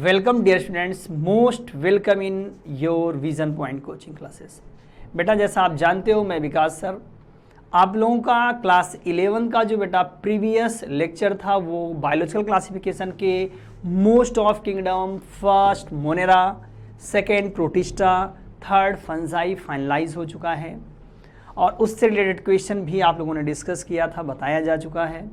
Welcome dear students, most welcome in your vision point coaching classes. बेटा जैसा आप जानते हो मैं विकास सर, आप लोगों का क्लास 11 का जो बेटा प्रीवियस लेक्चर था वो बायोलॉजिकल क्लासिफिकेशन के most of kingdom, first monera, second protista, third fungi finalize हो चुका है और उससे रिलेटेड क्वेश्चन भी आप लोगों ने डिस्कस किया था, बताया जा चुका है।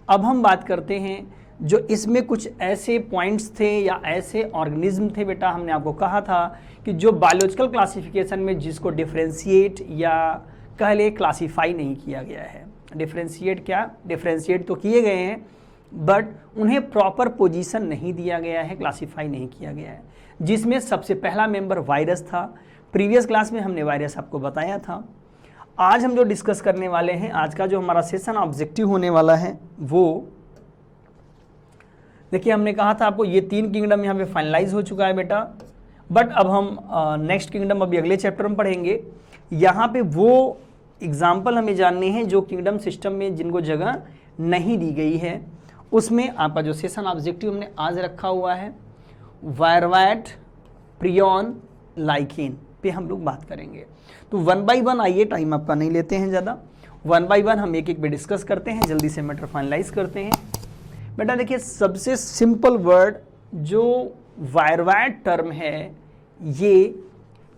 अब हम बात करते हैं जो इसमें कुछ ऐसे पॉइंट्स थे या ऐसे ऑर्गेनिज्म थे बेटा, हमने आपको कहा था कि जो बायोलॉजिकल क्लासिफिकेशन में जिसको डिफरेंशिएट या कह ले क्लासीफाई नहीं किया गया है। डिफरेंशिएट तो किए गए हैं बट उन्हें प्रॉपर पोजीशन नहीं दिया गया है, क्लासीफाई नहीं किया गया है। जिसमें सबसे पहला मेंबर वायरस था। प्रीवियस क्लास में हमने वायरस आपको बताया था। आज हम जो डिस्कस करने वाले हैं, आज का जो हमारा सेशन ऑब्जेक्टिव होने वाला है वो देखिए, हमने कहा था आपको ये 3 किंगडम यहाँ पे फाइनलाइज हो चुका है बेटा, बट अब हम नेक्स्ट किंगडम अभी अगले चैप्टर में पढ़ेंगे। यहाँ पे वो एग्जाम्पल हमें जानने हैं जो किंगडम सिस्टम में जिनको जगह नहीं दी गई है। उसमें आपका जो सेशन ऑब्जेक्टिव हमने आज रखा हुआ है वायरवैट, प्रियन, लाइकिन पे हम लोग बात करेंगे। तो 1 बाई 1 आइए, टाइम आपका नहीं लेते हैं ज़्यादा, 1 बाई 1 हम एक एक पे डिस्कस करते हैं, जल्दी से मैटर फाइनलाइज करते हैं। बेटा देखिए, सबसे सिंपल वर्ड जो वायरवैट टर्म है ये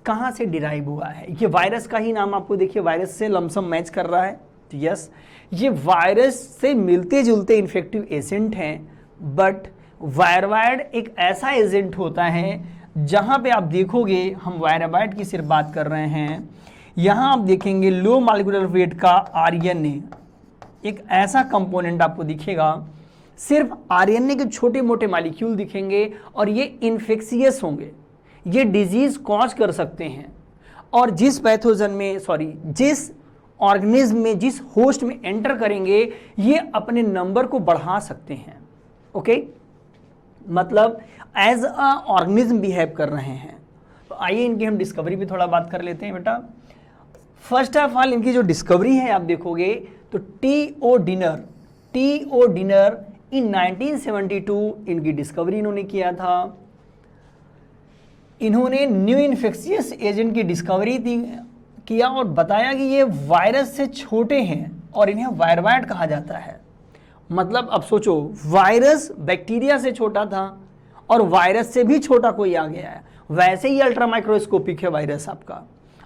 कहाँ से डिराइव हुआ है? ये वायरस का ही नाम आपको देखिए वायरस से लमसम मैच कर रहा है। तो यस, ये वायरस से मिलते जुलते इन्फेक्टिव एजेंट हैं, बट वायरवैट एक ऐसा एजेंट होता है जहाँ पे आप देखोगे, हम वायरवैट की सिर्फ बात कर रहे हैं, यहाँ आप देखेंगे लो मॉलिक्यूलर वेट का आरएनए एक ऐसा कंपोनेंट आपको दिखेगा, सिर्फ आरएनए के छोटे मोटे मॉलिक्यूल दिखेंगे और ये इन्फेक्शियस होंगे, ये डिजीज कॉज कर सकते हैं और जिस पैथोजन में जिस ऑर्गेनिज्म में, जिस होस्ट में एंटर करेंगे ये अपने नंबर को बढ़ा सकते हैं। ओके, मतलब एज अ ऑर्गेनिज्म बिहेव कर रहे हैं। तो आइए इनकी हम डिस्कवरी भी थोड़ा बात कर लेते हैं बेटा। फर्स्ट ऑफ ऑल इनकी जो डिस्कवरी है आप देखोगे तो टी.ओ. डिनर इन 1972 इनकी डिस्कवरी इन्होंने किया था। इन्होंने न्यू इन्फेक्शियस एजेंट की डिस्कवरी किया और बताया कि ये वायरस से छोटे हैं और इन्हें वायरवैट कहा जाता है। मतलब अब सोचो, वायरस बैक्टीरिया से छोटा था और वायरस से भी छोटा कोई आ गया है। वैसे ही अल्ट्रा माइक्रोस्कोपिक है वायरस आपका,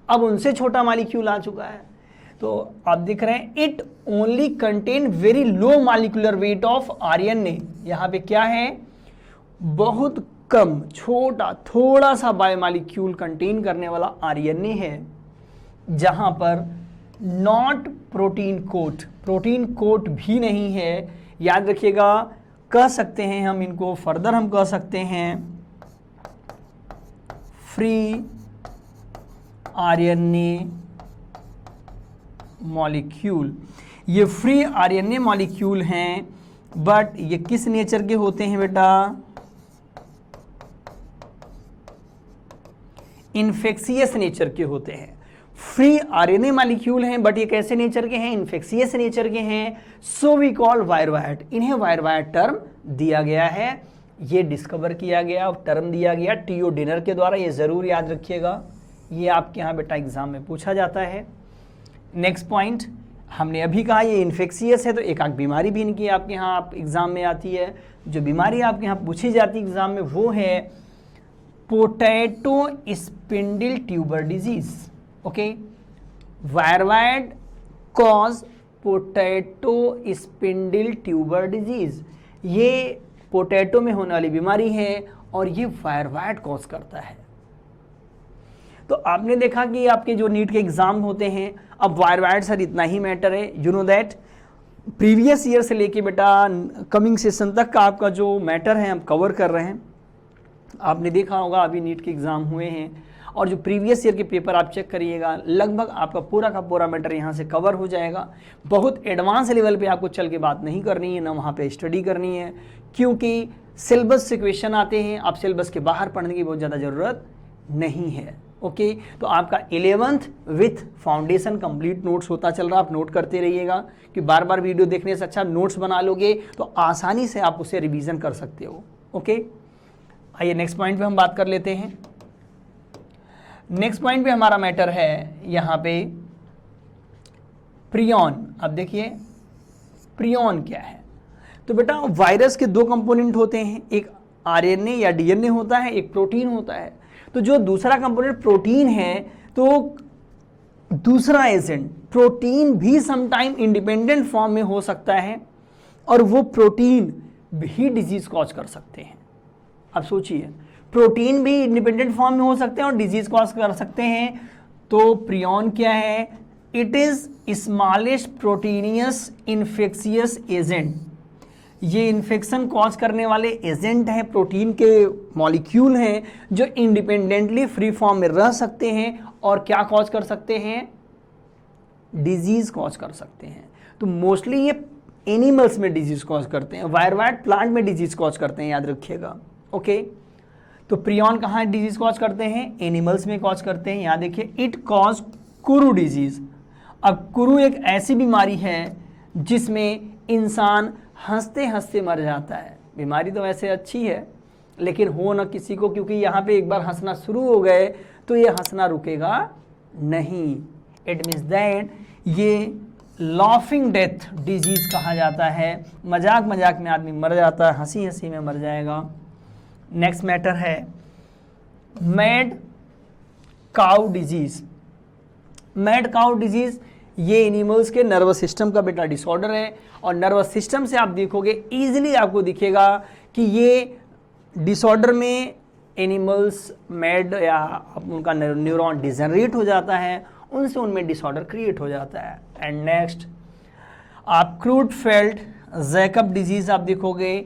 अब उनसे छोटा मॉलिक्यूल आ चुका है। तो आप देख रहे हैं it only contain very low molecular weight of RNA. यहाँ पे क्या है, बहुत कम, छोटा, थोड़ा सा बायोमॉलिक्यूल कंटेन करने वाला आरएनए है, जहां पर नॉट प्रोटीन कोट भी नहीं है। याद रखिएगा, कह सकते हैं हम इनको फर्दर, हम कह सकते हैं फ्री आरएनए मॉलिक्यूल। ये फ्री आरएनए मॉलिक्यूल हैं, बट ये किस नेचर के होते हैं बेटा? इन्फेक्शियस नेचर के होते हैं। फ्री आरएनए मॉलिक्यूल हैं बट ये कैसे नेचर के हैं? इन्फेक्शियस नेचर के हैं। So we call viroid. इन्हें वायरवैट टर्म दिया गया है, ये डिस्कवर किया गया, टर्म दिया गया टी.ओ. डिनर के द्वारा। ये जरूर याद रखिएगा, ये आपके यहाँ बेटा एग्जाम में पूछा जाता है। नेक्स्ट पॉइंट, हमने अभी कहा ये इन्फेक्शियस है, तो एक आध बीमारी भी इनकी आपके यहाँ आप एग्जाम में आती है। जो बीमारी आपके यहाँ पूछी जाती है एग्जाम में वो है potato spindle tuber disease. Okay, viroid cause potato spindle tuber disease. ये पोटैटो में होने वाली बीमारी है और ये वायरवैट कॉज करता है। तो आपने देखा कि आपके जो नीट के एग्जाम होते हैं, अब वायरवैट सर इतना ही मैटर है। You know that previous year से लेके बेटा कमिंग सेशन तक का आपका जो मैटर है हम कवर कर रहे हैं। आपने देखा होगा अभी नीट के एग्जाम हुए हैं और जो प्रीवियस ईयर के पेपर आप चेक करिएगा, लगभग आपका पूरा का पूरा मैटर यहाँ से कवर हो जाएगा। बहुत एडवांस लेवल पे आपको चल के बात नहीं करनी है, ना वहाँ पे स्टडी करनी है, क्योंकि सिलेबस से क्वेश्चन आते हैं। आप सिलेबस के बाहर पढ़ने की बहुत ज़्यादा ज़रूरत नहीं है। ओके, तो आपका 11th with foundation complete notes होता चल रहा, आप नोट करते रहिएगा कि बार बार वीडियो देखने से अच्छा नोट्स बना लोगे तो आसानी से आप उसे रिवीजन कर सकते हो। ओके, आइए नेक्स्ट पॉइंट पे हम बात कर लेते हैं। नेक्स्ट पॉइंट पे हमारा मैटर है यहाँ पे प्रियॉन। अब देखिए प्रियॉन क्या है। तो बेटा वायरस के दो कंपोनेंट होते हैं, एक आरएनए या डीएनए होता है, एक प्रोटीन होता है। तो जो दूसरा कंपोनेंट प्रोटीन है, तो दूसरा एजेंट प्रोटीन भी समटाइम इंडिपेंडेंट फॉर्म में हो सकता है और वो प्रोटीन भी डिजीज कॉज कर सकते हैं। अब सोचिए, प्रोटीन भी इंडिपेंडेंट फॉर्म में हो सकते हैं और डिजीज कॉज कर सकते हैं। तो प्रियॉन क्या है? It is smallest proteinaceous infectious agent. ये इन्फेक्शन कॉज करने वाले एजेंट हैं, प्रोटीन के मॉलिक्यूल हैं जो इंडिपेंडेंटली फ्री फॉर्म में रह सकते हैं और क्या कॉज कर सकते हैं? डिजीज कॉज कर सकते हैं। तो मोस्टली ये एनिमल्स में डिजीज कॉज करते हैं, वायरवाइट प्लांट में डिजीज कॉज करते हैं, याद रखिएगा। ओके, तो प्रियॉन कहाँ डिजीज कॉज करते हैं? एनिमल्स में कॉज करते हैं। यहाँ देखिए, इट कॉज कुरु डिजीज। अब कुरु एक ऐसी बीमारी है जिसमें इंसान हंसते हंसते मर जाता है। बीमारी तो वैसे अच्छी है, लेकिन हो ना किसी को, क्योंकि यहाँ पे एक बार हंसना शुरू हो गए तो ये हंसना रुकेगा नहीं। इट मीन्स दैट ये लाफिंग डेथ डिजीज कहा जाता है। मजाक मजाक में आदमी मर जाता है, हंसी हंसी में मर जाएगा। नेक्स्ट मैटर है mad cow disease. Mad cow disease ये एनिमल्स के नर्वस सिस्टम का बेटा डिसऑर्डर है, और नर्वस सिस्टम से आप देखोगे इजीली आपको दिखेगा कि ये डिसऑर्डर में एनिमल्स मैड या उनका न्यूरॉन डिजनरेट हो जाता है, उनसे उनमें डिसऑर्डर क्रिएट हो जाता है। एंड नेक्स्ट आप क्रूटफेल्ड जैकब डिजीज आप देखोगे,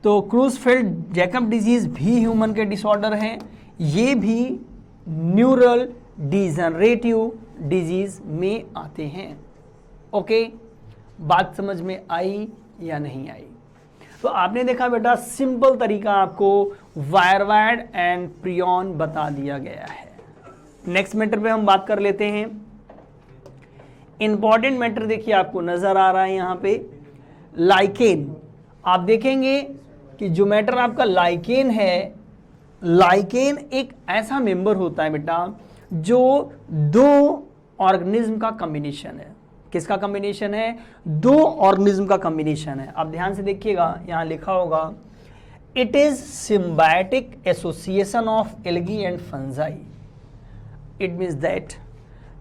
तो क्रूटफेल्ड जैकब डिजीज भी ह्यूमन के डिसऑर्डर हैं। ये भी न्यूरल डिजनरेटिव डिजीज में आते हैं। ओके, बात समझ में आई या नहीं आई? तो आपने देखा बेटा, सिंपल तरीका आपको वायरवाइड एंड प्रियॉन बता दिया गया है। नेक्स्ट मैटर पे हम बात कर लेते हैं। इंपॉर्टेंट मैटर देखिए आपको नजर आ रहा है यहाँ पे, लाइकेन। आप देखेंगे कि जो मैटर आपका लाइकेन है, लाइकेन एक ऐसा मेंबर होता है बेटा जो दो ऑर्गेनिज्म का कॉम्बिनेशन है। किसका कॉम्बिनेशन है? दो ऑर्गेनिज्म का कॉम्बिनेशन है। आप ध्यान से देखिएगा, यहाँ लिखा होगा it is symbiotic association of algae and fungi. It means that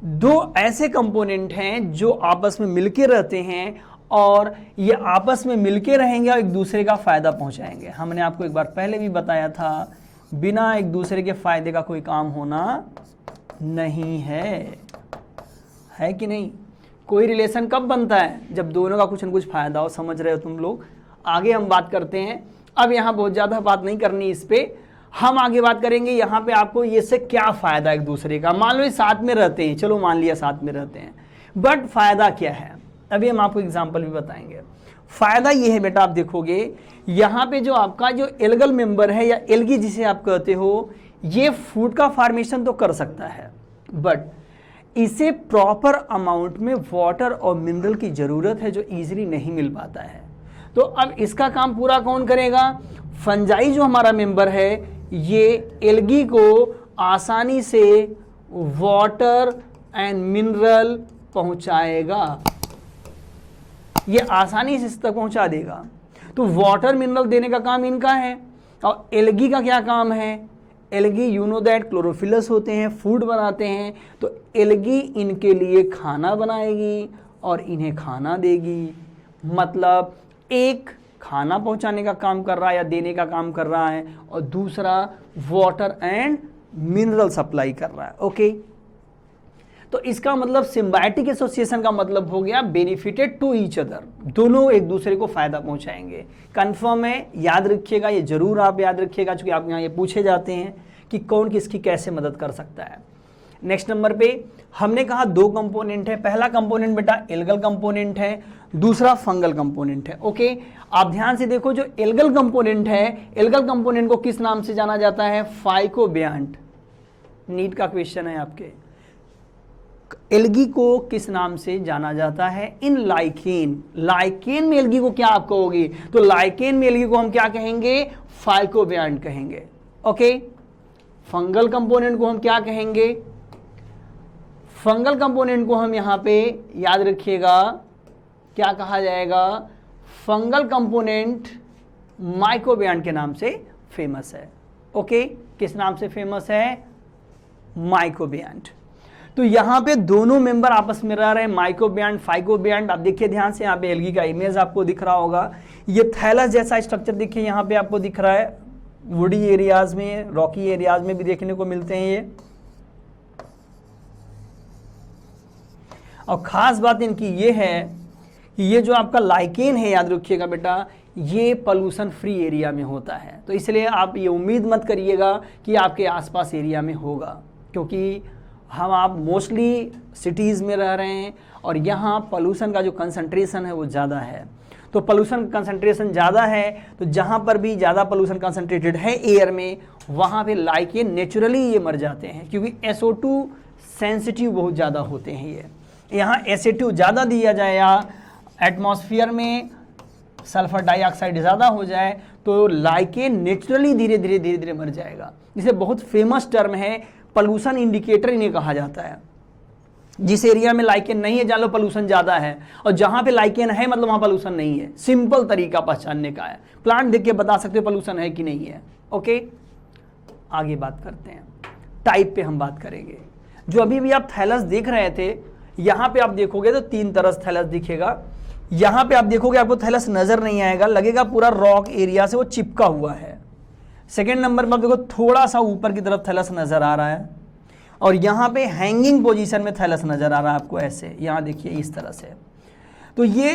दो ऐसे कंपोनेंट हैं जो आपस में मिलके रहते हैं और ये आपस में मिलके रहेंगे और एक दूसरे का फायदा पहुंचाएंगे। हमने आपको एक बार पहले भी बताया था, बिना एक दूसरे के फायदे का कोई काम होना नहीं है कि नहीं? कोई रिलेशन कब बनता है? जब दोनों का कुछ न कुछ फायदा हो। समझ रहे हो तुम लोग? आगे हम बात करते हैं। अब यहाँ बहुत ज़्यादा बात नहीं करनी इस पे, हम आगे बात करेंगे यहाँ पे आपको ये से क्या फ़ायदा एक दूसरे का। मान लो ये साथ में रहते हैं, चलो मान लिया साथ में रहते हैं, बट फ़ायदा क्या है अभी हम आपको एग्जाम्पल भी बताएंगे। फ़ायदा ये है बेटा, आप देखोगे यहाँ पे जो आपका जो एल्गल मेंबर है या एल्गी जिसे आप कहते हो, ये फूड का फॉर्मेशन तो कर सकता है, बट इसे प्रॉपर अमाउंट में वाटर और मिनरल की ज़रूरत है जो ईजिली नहीं मिल पाता है। तो अब इसका काम पूरा कौन करेगा? फंजाई जो हमारा मेंबर है, ये एल्गी को आसानी से वाटर एंड मिनरल पहुंचाएगा। ये आसानी से इस तक पहुंचा देगा। तो वाटर मिनरल देने का काम इनका है। और एल्गी का क्या काम है? Algae you know that chlorophyllous होते हैं, फूड बनाते हैं। तो एल्गी इनके लिए खाना बनाएगी और इन्हें खाना देगी। मतलब एक खाना पहुंचाने का काम कर रहा है या देने का काम कर रहा है, और दूसरा वाटर एंड मिनरल सप्लाई कर रहा है। ओके, तो इसका मतलब सिम्बायोटिक एसोसिएशन का मतलब हो गया बेनिफिटेड टू ईच अदर, दोनों एक दूसरे को फायदा पहुंचाएंगे। कंफर्म है? याद रखिएगा, ये जरूर आप याद रखिएगा, क्योंकि आप यहाँ ये पूछे जाते हैं कि कौन किसकी कैसे मदद कर सकता है। नेक्स्ट नंबर पे हमने कहा दो कंपोनेंट है। पहला कंपोनेंट बेटा एल्गल कंपोनेंट है, दूसरा फंगल कंपोनेंट है। ओके, आप ध्यान से देखो, जो एल्गल कंपोनेंट है, एल्गल कंपोनेंट को किस नाम से जाना जाता है? फाइकोबियांट। नीट का क्वेश्चन है आपके, एल्गी को किस नाम से जाना जाता है? इन लाइकेन। लाइकेन में एल्गी को क्या आप कहोगे? तो लाइकेन में एल्गी को हम क्या कहेंगे? फाइकोबियांट कहेंगे। ओके, फंगल कंपोनेंट को हम क्या कहेंगे? फंगल कंपोनेंट को हम यहां पे याद रखिएगा क्या कहा जाएगा? फंगल कंपोनेंट माइक्रोबियंट के नाम से फेमस है। ओके, किस नाम से फेमस है? माइक्रोबियंट। तो यहां पे दोनों मेंबर आपस में रह रहे हैं, माइक्रोबियंट, फाइकोबियंट। आप देखिए ध्यान से, यहाँ पे एल्गी का इमेज आपको दिख रहा होगा। ये थैलस जैसा स्ट्रक्चर देखिए यहाँ पे आपको दिख रहा है। वुडी एरियाज में, रॉकी एरियाज में भी देखने को मिलते हैं ये। और खास बात इनकी ये है कि ये जो आपका लाइकेन है, याद रखिएगा बेटा, ये पॉल्यूशन फ्री एरिया में होता है। तो इसलिए आप ये उम्मीद मत करिएगा कि आपके आसपास एरिया में होगा, क्योंकि आप मोस्टली सिटीज़ में रह रहे हैं और यहाँ पॉल्यूशन का जो कंसंट्रेशन है वो ज़्यादा है। तो पॉल्यूशन कंसंट्रेशन ज़्यादा है, तो जहाँ पर भी ज़्यादा पॉल्यूशन कंसंट्रेटेड है एयर में, वहाँ पे लाइकेन नेचुरली ये मर जाते हैं, क्योंकि SO2 सेंसिटिव बहुत ज़्यादा होते हैं ये। यहाँ SO2 ज़्यादा दिया जाए या एटमॉस्फेयर में सल्फर डाइऑक्साइड ज़्यादा हो जाए तो लाइकेन नेचुरली धीरे धीरे मर जाएगा। जिसे बहुत फेमस टर्म है, पॉल्यूशन इंडिकेटर इन्हें कहा जाता है। जिस एरिया में लाइकेन नहीं है, जान लो पॉल्यूशन ज़्यादा है, और जहाँ पे लाइकेन है मतलब वहाँ पॉल्यूशन नहीं है। सिंपल तरीका पहचानने का है, प्लांट देख के बता सकते हो पॉल्यूशन है कि नहीं है। ओके, आगे बात करते हैं, टाइप पे हम बात करेंगे। जो अभी भी आप थैलस देख रहे थे, यहाँ पे आप देखोगे तो 3 तरह से थैलस दिखेगा। यहाँ पे आप देखोगे आपको थैलस नजर नहीं आएगा, लगेगा पूरा रॉक एरिया से वो चिपका हुआ है। सेकेंड नंबर पर आप देखो थोड़ा सा ऊपर की तरफ थैलस नजर आ रहा है, और यहाँ पे हैंगिंग पोजीशन में थैलस नजर आ रहा है आपको ऐसे, यहाँ देखिए इस तरह से। तो ये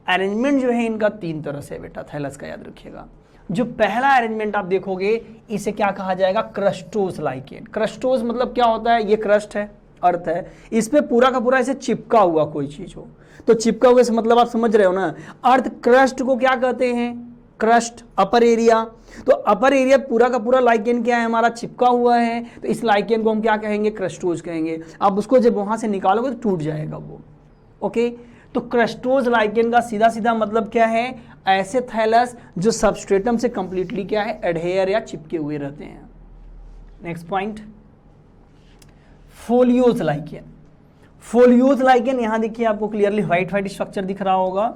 अरेंजमेंट जो है इनका 3 तरह से बेटा थैलस का, याद रखिएगा। जो पहला अरेंजमेंट आप देखोगे, इसे क्या कहा जाएगा? क्रस्टोस लाइकेन। क्रस्टोस मतलब क्या होता है? ये क्रस्ट है, अर्थ है, इस पे पूरा का पूरा ऐसे चिपका हुआ कोई चीज हो, तो चिपका हुआ से मतलब आप समझ रहे हो ना। अर्थ क्रस्ट को क्या कहते हैं? Crust, upper area. तो अपर एरिया पूरा का पूरा लाइकेन क्या है? हमारा चिपका हुआ है, तो इस लाइकेन को हम क्या कहेंगे? क्रस्टोज कहेंगे। आप उसको जब वहां से निकालोगे तो टूट जाएगा वो। ओके, तो क्रस्टोज लाइकेन का सीधा सीधा मतलब क्या है? ऐसे थैलस जो सबस्ट्रेटम से कंप्लीटली क्या है? एडहेयर या चिपके हुए रहते हैं। Next point, folios lichen. Folios lichen यहां देखिए आपको क्लियरली व्हाइट स्ट्रक्चर दिख रहा होगा।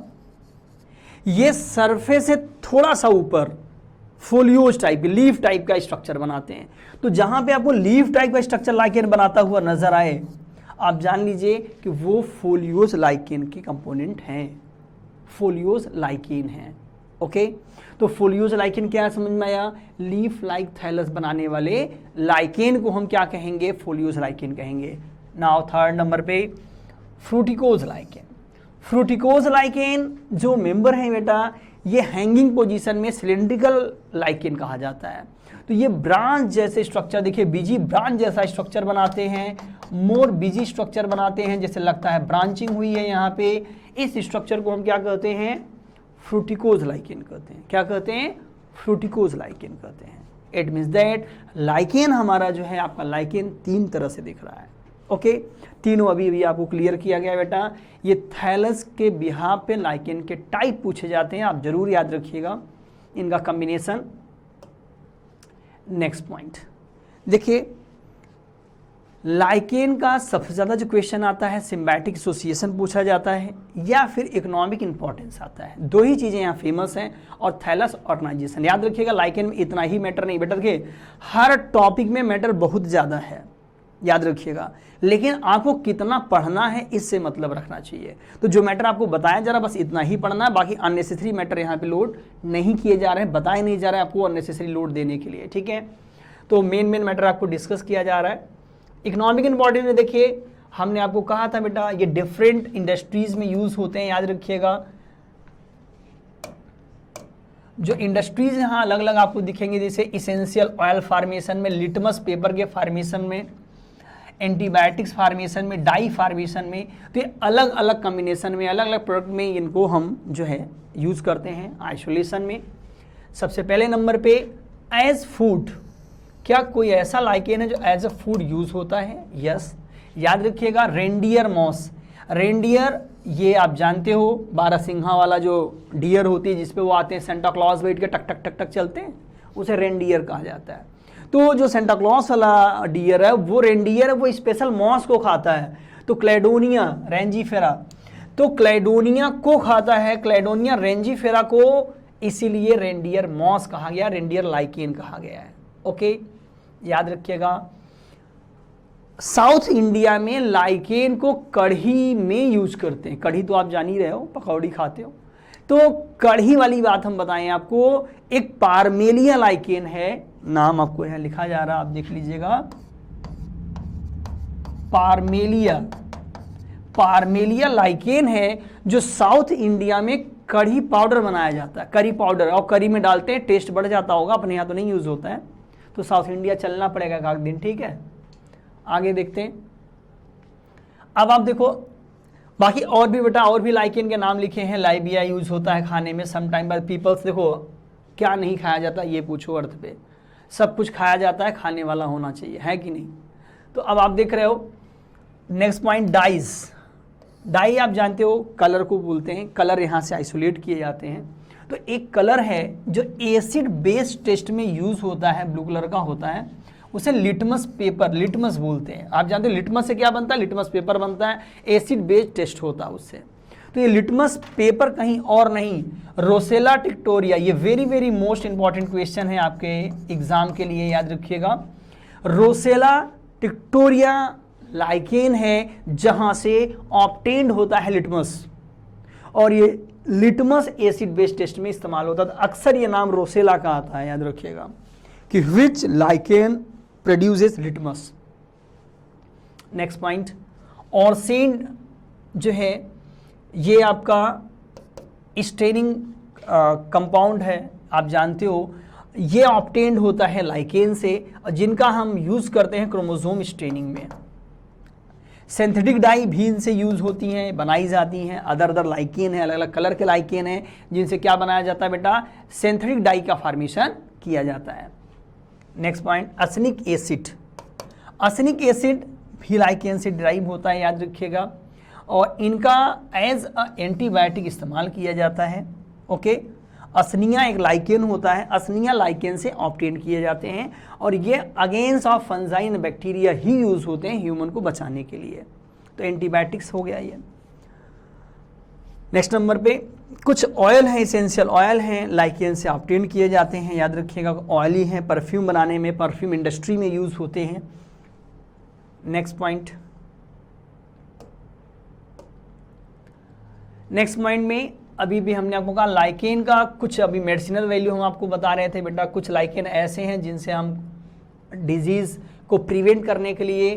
ये सरफेस से थोड़ा सा ऊपर फोलियोज टाइप, लीफ टाइप का स्ट्रक्चर बनाते हैं। तो जहां पे आपको लीफ टाइप का स्ट्रक्चर लाइकेन बनाता हुआ नजर आए, आप जान लीजिए कि वो फोलियोज लाइकेन के कंपोनेंट हैं, फोलियोज लाइकेन हैं। ओके, तो फोलियोज लाइकेन क्या समझ में आया? लीफ लाइक थैलस बनाने वाले लाइकेन को हम क्या कहेंगे? फोलियोज लाइकेन कहेंगे। नाउ थर्ड नंबर पे फ्रूटिकोज लाइकेन। फ्रूटिकोज लाइकेन जो मेंबर है बेटा, ये हैंगिंग पोजीशन में सिलिंड्रिकल लाइकेन कहा जाता है। तो ये ब्रांच जैसे स्ट्रक्चर, देखिए बीजी ब्रांच जैसा स्ट्रक्चर बनाते हैं, मोर बीजी स्ट्रक्चर बनाते हैं, जैसे लगता है ब्रांचिंग हुई है यहाँ पे। इस स्ट्रक्चर को हम क्या कहते हैं? फ्रूटिकोज लाइकेन कहते हैं। क्या कहते हैं? फ्रूटिकोज लाइकेन कहते हैं। इट मीन्स दैट लाइकेन हमारा जो है आपका लाइकेन 3 तरह से दिख रहा है। ओके, तीनों अभी आपको क्लियर किया गया बेटा। ये थैलस के बिहाफ पे लाइकेन के टाइप पूछे जाते हैं, आप जरूर याद रखिएगा इनका कॉम्बिनेशन। नेक्स्ट पॉइंट देखिए, लाइकेन का सबसे ज़्यादा जो क्वेश्चन आता है, सिम्बायोटिक एसोसिएशन पूछा जाता है या फिर इकोनॉमिक इंपॉर्टेंस आता है। 2 ही चीज़ें यहाँ फेमस हैं, और थैलस ऑर्गेनाइजेशन। याद रखिएगा लाइकेन में इतना ही मैटर नहीं बेटा, देखिए हर टॉपिक में मैटर बहुत ज़्यादा है, याद रखिएगा, लेकिन आपको कितना पढ़ना है इससे मतलब रखना चाहिए। तो जो मैटर आपको बताया जा रहा है बस इतना ही पढ़ना है, बाकी अननेसेसरी मैटर यहाँ पे लोड नहीं किए जा रहे हैं, बताए नहीं जा रहे हैं आपको अननेसेसरी लोड देने के लिए। ठीक है, तो मेन मैटर आपको डिस्कस किया जा रहा है। इकोनॉमिक इंपॉर्टेंस में देखिए, हमने आपको कहा था बेटा ये डिफरेंट इंडस्ट्रीज में यूज होते हैं, याद रखिएगा। जो इंडस्ट्रीज यहाँ अलग अलग आपको दिखेंगे, जैसे इसेंशियल ऑयल फार्मेशन में, लिटमस पेपर के फार्मेशन में, एंटीबायोटिक्स फार्मेशन में, डाई फार्मेशन में। तो ये अलग अलग कॉम्बिनेशन में, अलग अलग प्रोडक्ट में इनको हम जो है यूज़ करते हैं। आइसोलेशन में सबसे पहले नंबर पे एज फूड। क्या कोई ऐसा लाइकेन है जो एज अ फूड यूज़ होता है? यस, याद रखिएगा रेंडियर मॉस। रेंडियर ये आप जानते हो, 12 सिंघा वाला जो डियर होती है जिसपे वो आते हैं, सेंटा क्लॉज बैठ के टक टक टक टक चलते हैं, उसे रेंडियर कहा जाता है। तो जो सेंटा क्लॉस वाला डियर है वो रेनडियर है, वो स्पेशल मॉस को खाता है। तो क्लेडोनिया रेंजीफेरा, तो क्लेडोनिया को खाता है, क्लेडोनिया रेंजीफेरा को, इसीलिए रेनडियर मॉस कहा गया, रेनडियर लाइकेन कहा गया है। ओके, याद रखिएगा। साउथ इंडिया में लाइकेन को कढ़ी में यूज करते हैं। कढ़ी तो आप जान ही रहे हो, पकौड़ी खाते हो, तो कढ़ी वाली बात हम बताएं आपको। एक पारमेलिया लाइकेन है, नाम आपको यहां लिखा जा रहा है, आप देख लीजिएगा, पारमेलिया, पारमेलिया लाइकेन है जो साउथ इंडिया में कढ़ी पाउडर बनाया जाता है, करी पाउडर, और करी में डालते हैं, टेस्ट बढ़ जाता होगा, अपने यहाँ तो नहीं यूज होता है, तो साउथ इंडिया चलना पड़ेगा एक दिन, ठीक है। आगे देखते हैं। अब आप देखो बाकी और भी बेटा, और भी लाइकेन के नाम लिखे हैं। लाइबिया यूज होता है खाने में सम टाइम बाद। पीपल्स, देखो क्या नहीं खाया जाता ये पूछो अर्थ पे, सब कुछ खाया जाता है, खाने वाला होना चाहिए, है कि नहीं। तो अब आप देख रहे हो नेक्स्ट पॉइंट, डाइज। डाई आप जानते हो कलर को बोलते हैं, कलर यहाँ से आइसोलेट किए जाते हैं। तो एक कलर है जो एसिड बेस टेस्ट में यूज होता है, ब्लू कलर का होता है, उसे लिटमस पेपर, लिटमस बोलते हैं। आप जानते हो लिटमस से क्या बनता है, लिटमस पेपर बनता है, एसिड बेस टेस्ट होता है उससे। तो ये लिटमस पेपर कहीं और नहीं, रोसेला टिक्टोरिया, ये very very most important question है आपके एग्जाम के लिए, याद रखिएगा। रोसेला टिक्टोरिया लाइकेन है जहां से ऑब्टेन्ड होता है लिटमस, और ये लिटमस एसिड बेस टेस्ट में इस्तेमाल होता है। अक्सर ये नाम रोसेला का आता है, याद रखिएगा, कि which lichen produces litmus. Next point, orcein जो है ये आपका स्टेनिंग कंपाउंड है, आप जानते हो, ये ऑब्टेन्ड होता है लाइकेन से, जिनका हम यूज करते हैं क्रोमोसोम स्टेनिंग में। सिंथेटिक डाई भी इनसे यूज होती हैं, बनाई जाती हैं। अदर लाइकेन है, अलग अलग कलर के लाइकेन है, जिनसे क्या बनाया जाता है बेटा, सिंथेटिक डाई का फॉर्मेशन किया जाता है। Next point, usnic acid. Usnic acid भी लाइकेन से ड्राइव होता है, याद रखिएगा, और इनका एज अ एंटीबायोटिक इस्तेमाल किया जाता है। ओके, असनिया एक लाइकेन होता है, असनिया लाइकेन से ऑब्टेन किए जाते हैं, और ये against of fungi and bacteria he use होते हैं ह्यूमन को बचाने के लिए। तो एंटीबायोटिक्स हो गया ये। नेक्स्ट नंबर पे कुछ ऑयल हैं, इसेंशियल ऑयल हैं, लाइकेन से ऑब्टेन किए जाते हैं, याद रखिएगा। ऑयली हैं, परफ्यूम बनाने में, परफ्यूम इंडस्ट्री में यूज होते हैं। नेक्स्ट पॉइंट, नेक्स्ट पॉइंट में अभी भी हमने आपको कहा लाइकेन का कुछ अभी मेडिसिनल वैल्यू हम आपको बता रहे थे बेटा। कुछ लाइकेन ऐसे हैं जिनसे हम डिजीज को प्रिवेंट करने के लिए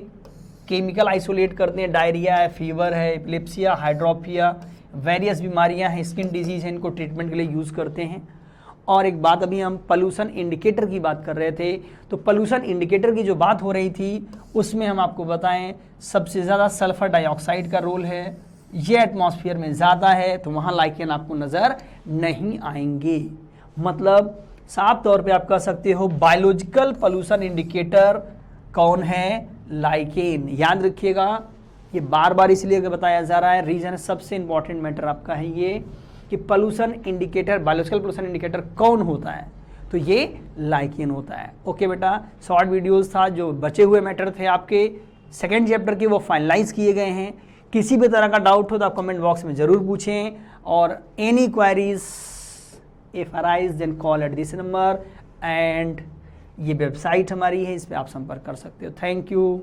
केमिकल आइसोलेट करते हैं। डायरिया है, फीवर है, एपिलेप्सिया, हाइड्रोपिया, वेरियस बीमारियां हैं, स्किन डिजीज है, इनको ट्रीटमेंट के लिए यूज़ करते हैं। और एक बात, अभी हम पोल्यूशन इंडिकेटर की बात कर रहे थे, तो पोल्यूशन इंडिकेटर की जो बात हो रही थी उसमें हम आपको बताएं सबसे ज़्यादा सल्फर डाइऑक्साइड का रोल है। ये एटमॉस्फेयर में ज़्यादा है तो वहाँ लाइकेन आपको नज़र नहीं आएंगे। मतलब साफ तौर पे आप कह सकते हो बायोलॉजिकल पोल्यूशन इंडिकेटर कौन है, लाइकेन। याद रखिएगा, ये बार बार इसलिए बताया जा रहा है, रीजन सबसे इंपॉर्टेंट मैटर आपका है ये कि pollution indicator, biological pollution indicator कौन होता है, तो ये लाइकेन होता है। ओके बेटा, शॉर्ट वीडियोस था, जो बचे हुए मैटर थे आपके सेकेंड चैप्टर के वो फाइनलाइज किए गए हैं। किसी भी तरह का डाउट हो तो आप कमेंट बॉक्स में ज़रूर पूछें, और any queries if arise then call at this number, and ये वेबसाइट हमारी है, इस पर आप संपर्क कर सकते हो। Thank you.